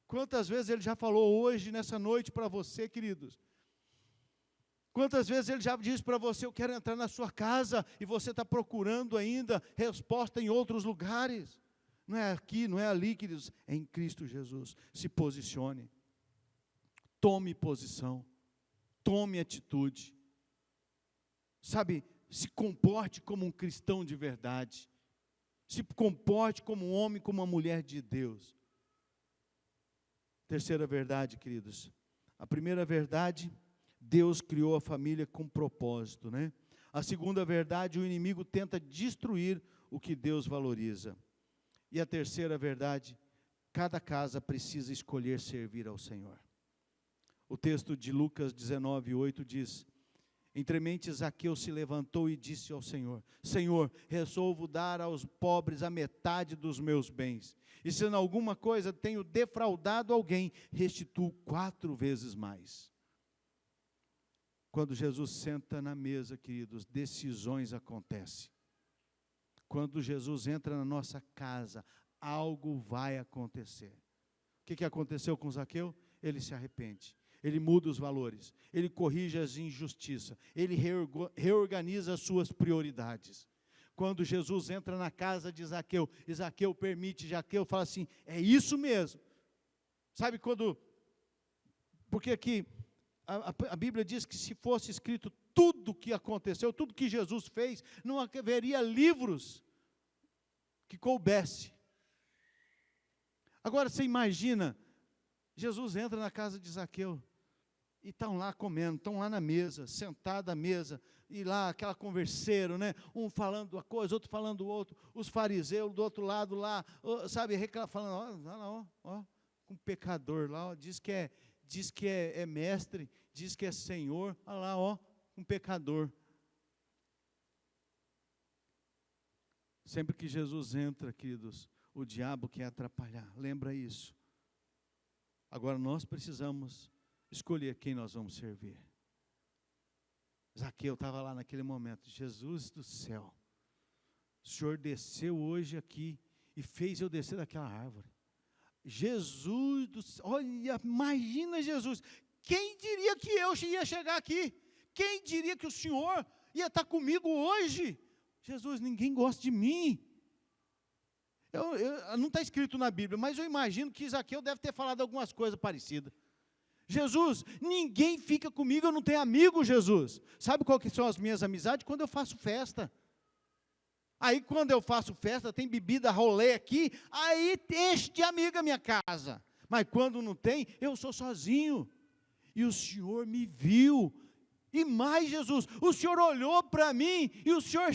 Quantas vezes Ele já falou hoje, nessa noite, para você, queridos? Quantas vezes Ele já disse para você: eu quero entrar na sua casa, e você está procurando ainda resposta em outros lugares? Não é aqui, não é ali, queridos, é em Cristo Jesus. Se posicione, tome posição, tome atitude, sabe, se comporte como um cristão de verdade, se comporte como um homem, como uma mulher de Deus. Terceira verdade, queridos. A primeira verdade, Deus criou a família com propósito, né? A segunda verdade, o inimigo tenta destruir o que Deus valoriza. E a terceira verdade, cada casa precisa escolher servir ao Senhor. O texto de Lucas 19:8 diz: entremente Zaqueu se levantou e disse ao Senhor: Senhor, resolvo dar aos pobres a metade dos meus bens, e se em alguma coisa tenho defraudado alguém, restituo 4 vezes mais. Quando Jesus senta na mesa, queridos, decisões acontecem. Quando Jesus entra na nossa casa, algo vai acontecer. O que aconteceu com Zaqueu? Ele se arrepende, ele muda os valores, ele corrige as injustiças, ele reorganiza as suas prioridades. Quando Jesus entra na casa de Zaqueu, e Zaqueu permite, Zaqueu fala assim: é isso mesmo. Sabe quando, porque aqui a Bíblia diz que se fosse escrito tudo o que aconteceu, tudo que Jesus fez, não haveria livros que coubesse. Agora você imagina, Jesus entra na casa de Zaqueu, e estão lá comendo, estão lá na mesa, sentado à mesa, e lá aquela converseiro, né? Um falando uma coisa, outro falando o outro, os fariseus do outro lado lá, sabe, falando, ó, um pecador lá, ó, diz que é mestre, diz que é Senhor, olha lá, ó, um pecador. Sempre que Jesus entra, queridos, o diabo quer atrapalhar, lembra isso. Agora nós precisamos escolher quem nós vamos servir. Zaqueu estava lá naquele momento: Jesus do céu, o Senhor desceu hoje aqui e fez eu descer daquela árvore. Jesus do céu, olha, imagina Jesus, quem diria que eu ia chegar aqui? Quem diria que o Senhor ia estar comigo hoje? Jesus, ninguém gosta de mim. Não está escrito na Bíblia, mas eu imagino que Zaqueu deve ter falado algumas coisas parecidas. Jesus, ninguém fica comigo, eu não tenho amigo, Jesus. Sabe qual que são as minhas amizades? Quando eu faço festa. Aí quando eu faço festa, tem bebida, rolê aqui, aí enche de amigo a minha casa. Mas quando não tem, eu sou sozinho. E o Senhor me viu. E mais, Jesus, o Senhor olhou para mim, e o Senhor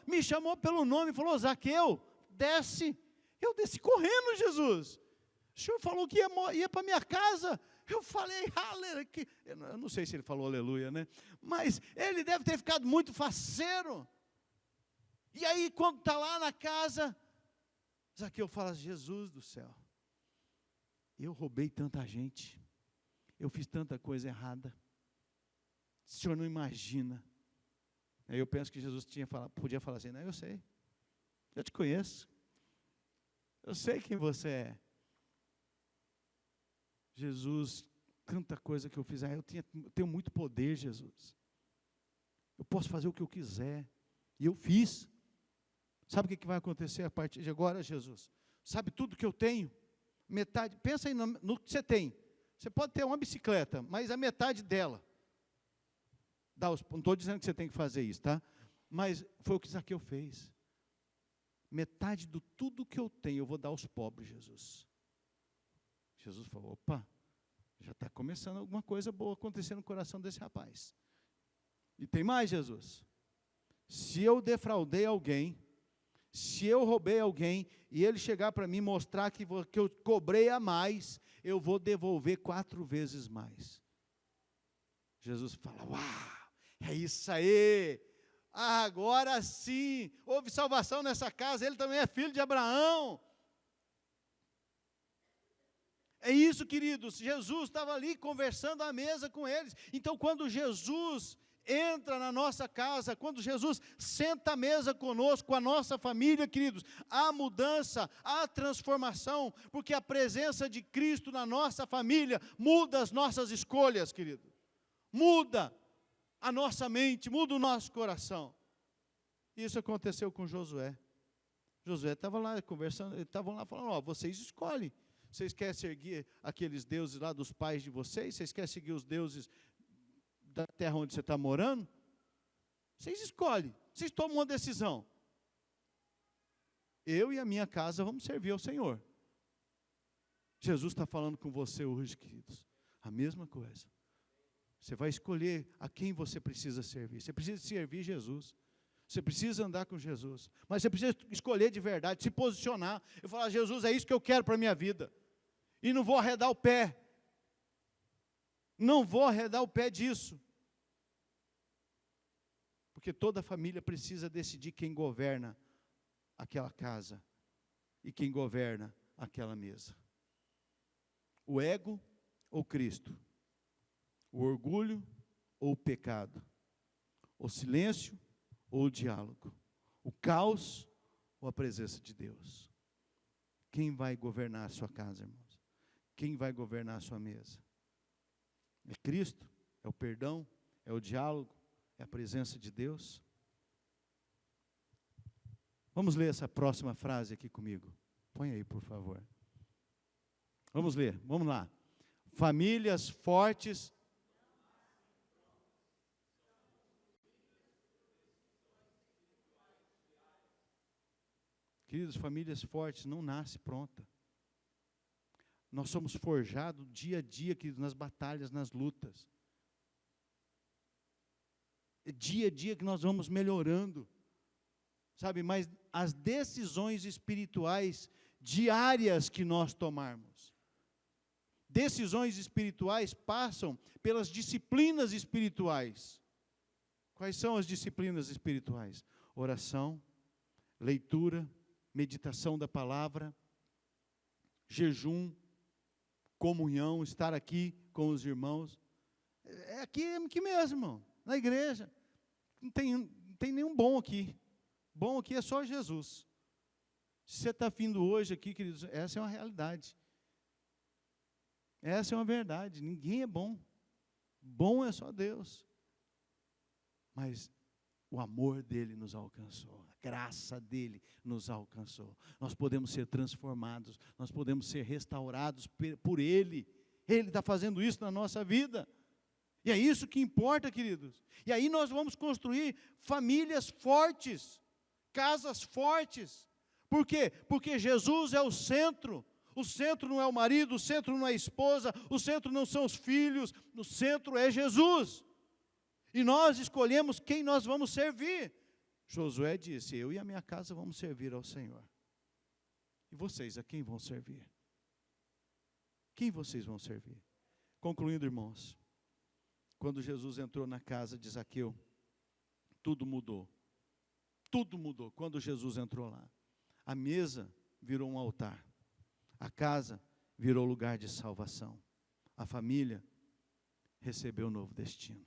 me chamou pelo nome, e falou: Zaqueu, desce. Eu desci correndo, Jesus. O Senhor falou que ia para minha casa. Eu falei, aleluia. Eu não sei se ele falou aleluia, né? Mas ele deve ter ficado muito faceiro. E aí, quando está lá na casa, Zaqueu fala: Jesus do céu, eu roubei tanta gente, eu fiz tanta coisa errada, o Senhor não imagina. Aí eu penso que Jesus podia falar assim: não, eu sei, eu te conheço, eu sei quem você é. Jesus, tanta coisa que eu fiz, eu tenho muito poder, Jesus, eu posso fazer o que eu quiser, e eu fiz. Sabe o que vai acontecer a partir de agora, Jesus? Sabe tudo que eu tenho? Metade, pensa aí no que você tem. Você pode ter uma bicicleta, mas a metade dela, não estou dizendo que você tem que fazer isso, tá? Mas foi o que Zaqueu fez. Metade do tudo que eu tenho, eu vou dar aos pobres, Jesus. Jesus falou: opa, já está começando alguma coisa boa acontecer no coração desse rapaz. E tem mais, Jesus. Se eu defraudei alguém, Se eu roubei alguém e ele chegar para mim mostrar que eu cobrei a mais, eu vou devolver 4 vezes mais. Jesus fala: uau, é isso aí, agora sim, houve salvação nessa casa, ele também é filho de Abraão. É isso, queridos, Jesus estava ali conversando à mesa com eles. Então, quando Jesus entra na nossa casa, quando Jesus senta à mesa conosco, com a nossa família, queridos, há mudança, há transformação, porque a presença de Cristo na nossa família muda as nossas escolhas, querido, muda a nossa mente, muda o nosso coração. Isso aconteceu com Josué. Josué estava lá conversando, eles estavam lá falando: ó, vocês escolhem. Vocês querem seguir aqueles deuses lá dos pais de vocês? Vocês querem seguir os deuses da terra onde você está morando? Vocês escolhem, vocês tomam uma decisão. Eu e a minha casa vamos servir ao Senhor. Jesus está falando com você hoje, queridos, a mesma coisa. Você vai escolher a quem você precisa servir. Você precisa servir Jesus. Você precisa andar com Jesus, mas você precisa escolher de verdade, se posicionar e falar: Jesus, é isso que eu quero para a minha vida, e não vou arredar o pé, não vou arredar o pé disso, porque toda família precisa decidir quem governa aquela casa, e quem governa aquela mesa, o ego ou Cristo, o orgulho ou o pecado, o silêncio ou o diálogo, o caos ou a presença de Deus. Quem vai governar a sua casa, irmãos? Quem vai governar a sua mesa? É Cristo? É o perdão? É o diálogo? É a presença de Deus? Vamos ler essa próxima frase aqui comigo. Põe aí, por favor. Vamos ler, vamos lá. Famílias fortes. Queridos, famílias fortes não nascem pronta. Nós somos forjados dia a dia, queridos, nas batalhas, nas lutas. É dia a dia que nós vamos melhorando, sabe? Mas as decisões espirituais diárias que nós tomarmos, decisões espirituais passam pelas disciplinas espirituais. Quais são as disciplinas espirituais? Oração, leitura, meditação da palavra, jejum, comunhão, estar aqui com os irmãos. É aqui mesmo, irmão, na igreja. Não tem nenhum bom aqui. Bom aqui é só Jesus. Se você está vindo hoje aqui, queridos, essa é uma realidade. Essa é uma verdade. Ninguém é bom. Bom é só Deus. Mas o amor dele nos alcançou, a graça dele nos alcançou. Nós podemos ser transformados, nós podemos ser restaurados por ele. Ele está fazendo isso na nossa vida. E é isso que importa, queridos. E aí nós vamos construir famílias fortes, casas fortes. Por quê? Porque Jesus é o centro. O centro não é o marido, o centro não é a esposa, o centro não são os filhos, o centro é Jesus. E nós escolhemos quem nós vamos servir. Josué disse: eu e a minha casa vamos servir ao Senhor. E vocês, a quem vão servir? Quem vocês vão servir? Concluindo, irmãos, quando Jesus entrou na casa de Zaqueu, tudo mudou. Tudo mudou quando Jesus entrou lá. A mesa virou um altar. A casa virou lugar de salvação. A família recebeu um novo destino.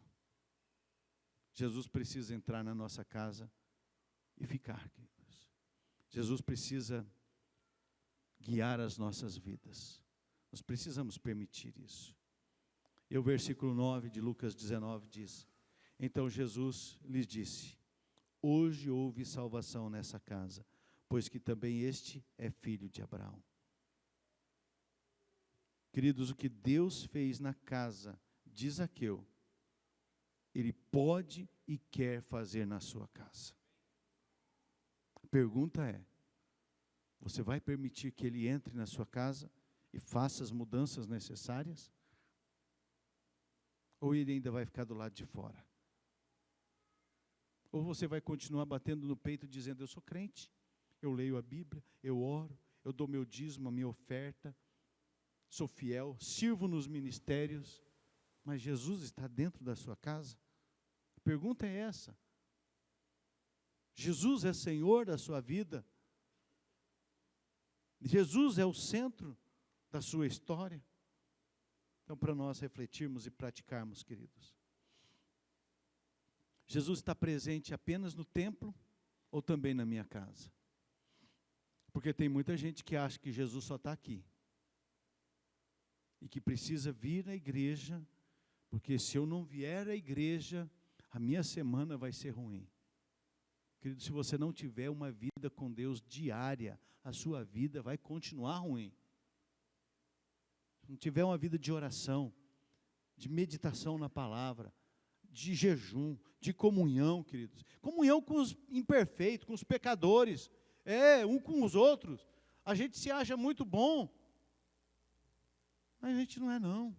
Jesus precisa entrar na nossa casa e ficar, queridos. Jesus precisa guiar as nossas vidas. Nós precisamos permitir isso. E o versículo 9 de Lucas 19 diz: então Jesus lhes disse: hoje houve salvação nessa casa, pois que também este é filho de Abraão. Queridos, o que Deus fez na casa de Zaqueu, Ele pode e quer fazer na sua casa. A pergunta é: você vai permitir que Ele entre na sua casa e faça as mudanças necessárias? Ou Ele ainda vai ficar do lado de fora? Ou você vai continuar batendo no peito dizendo: eu sou crente, Eu leio a Bíblia, eu oro, eu dou meu dízimo, a minha oferta, sou fiel, sirvo nos ministérios, mas Jesus está dentro da sua casa? A pergunta é essa. Jesus é Senhor da sua vida? Jesus é o centro da sua história? Então, para nós refletirmos e praticarmos, queridos, Jesus está presente apenas no templo ou também na minha casa? Porque tem muita gente que acha que Jesus só está aqui e que precisa vir à igreja, porque se eu não vier à igreja, a minha semana vai ser ruim. Querido, se você não tiver uma vida com Deus diária, a sua vida vai continuar ruim. Se não tiver uma vida de oração, de meditação na palavra, de jejum, de comunhão, queridos. Comunhão com os imperfeitos, com os pecadores, um com os outros. A gente se acha muito bom, mas a gente não é não.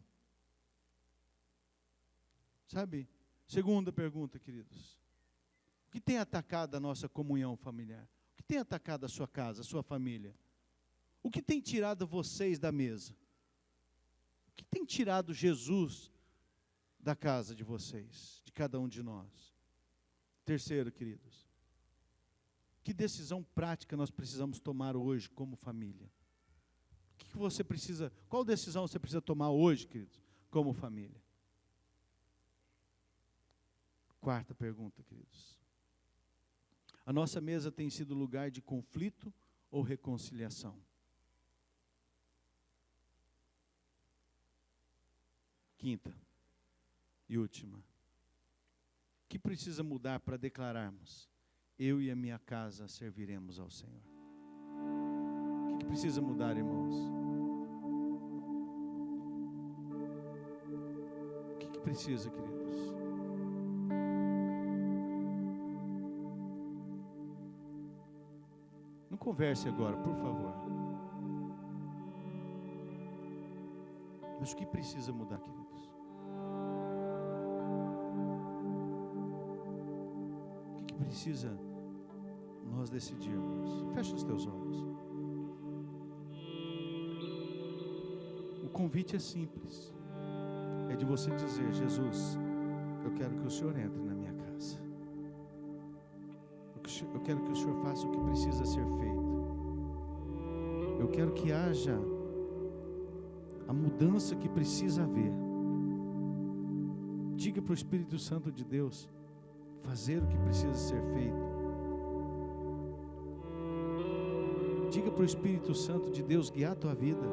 Sabe? Segunda pergunta, queridos. O que tem atacado a nossa comunhão familiar? O que tem atacado a sua casa, a sua família? O que tem tirado vocês da mesa? O que tem tirado Jesus da casa de vocês, de cada um de nós? Terceiro, queridos, que decisão prática nós precisamos tomar hoje como família? O que você precisa, qual decisão você precisa tomar hoje, queridos, como família? Quarta pergunta, queridos. A nossa mesa tem sido lugar de conflito ou reconciliação? Quinta e última. O que precisa mudar para declararmos: eu e a minha casa serviremos ao Senhor? O que precisa mudar, irmãos? O que precisa, queridos? Não converse agora, por favor. Mas o que precisa mudar, queridos? O que precisa nós decidirmos? Fecha os teus olhos. O convite é simples. É de você dizer: Jesus, eu quero que o Senhor entre na minha casa. Eu quero que o Senhor faça o que precisa ser feito. Eu quero que haja a mudança que precisa haver. Diga para o Espírito Santo de Deus fazer o que precisa ser feito. Diga para o Espírito Santo de Deus guiar a tua vida,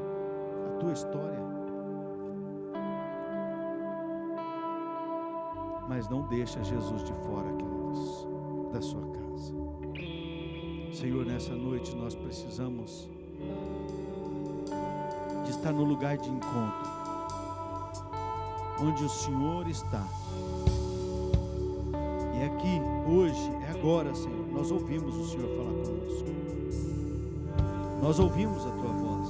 a tua história. Mas não deixa Jesus de fora, queridos, da sua casa. Senhor, nessa noite nós precisamos de estar no lugar de encontro, onde o Senhor está. E é aqui, hoje, é agora, Senhor, nós ouvimos o Senhor falar conosco. Nós ouvimos a Tua voz.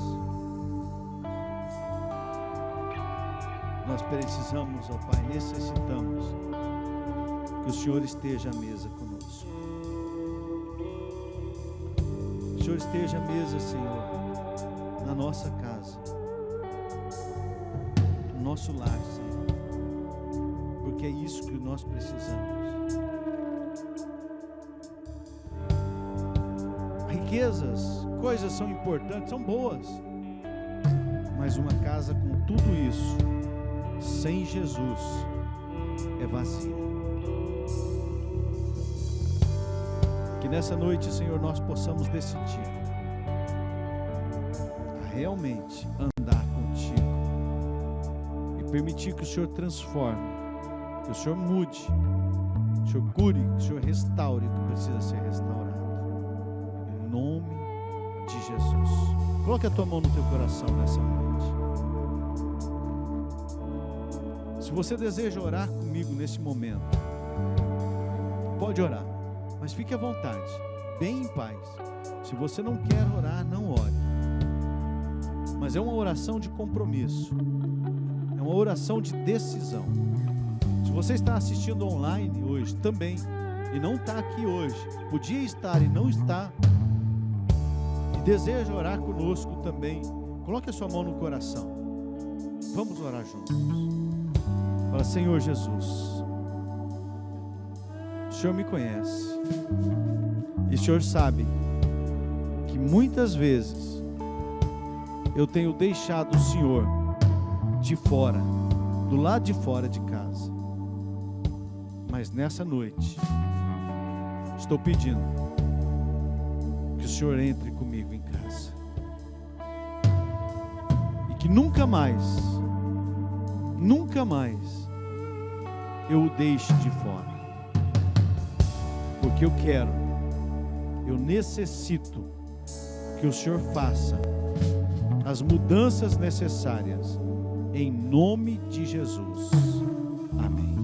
Nós precisamos, ó Pai, necessitamos que o Senhor esteja à mesa conosco. Que o Senhor esteja à mesa, Senhor, na nossa casa, no nosso lar, Senhor, porque é isso que nós precisamos. Riquezas, coisas são importantes, são boas, mas uma casa com tudo isso, sem Jesus, é vazia. Que nessa noite, Senhor, nós possamos decidir a realmente andar contigo e permitir que o Senhor transforme, que o Senhor mude, que o Senhor cure, que o Senhor restaure o que precisa ser restaurado. Em nome de Jesus. Coloque a tua mão no teu coração nessa noite. Se você deseja orar comigo nesse momento, pode orar, mas fique à vontade, bem em paz. Se você não quer orar, não ore. Mas é uma oração de compromisso, é uma oração de decisão. Se você está assistindo online hoje também, e não está aqui hoje, podia estar e não está, deseja orar conosco também, coloque a sua mão no coração. Vamos orar juntos. Fala: Senhor Jesus, o Senhor me conhece, e o Senhor sabe que muitas vezes eu tenho deixado o Senhor de fora, do lado de fora de casa. Mas nessa noite, estou pedindo que o Senhor entre comigo em casa. E que nunca mais eu o deixe de fora. Porque eu necessito que o Senhor faça as mudanças necessárias, em nome de Jesus. Amém.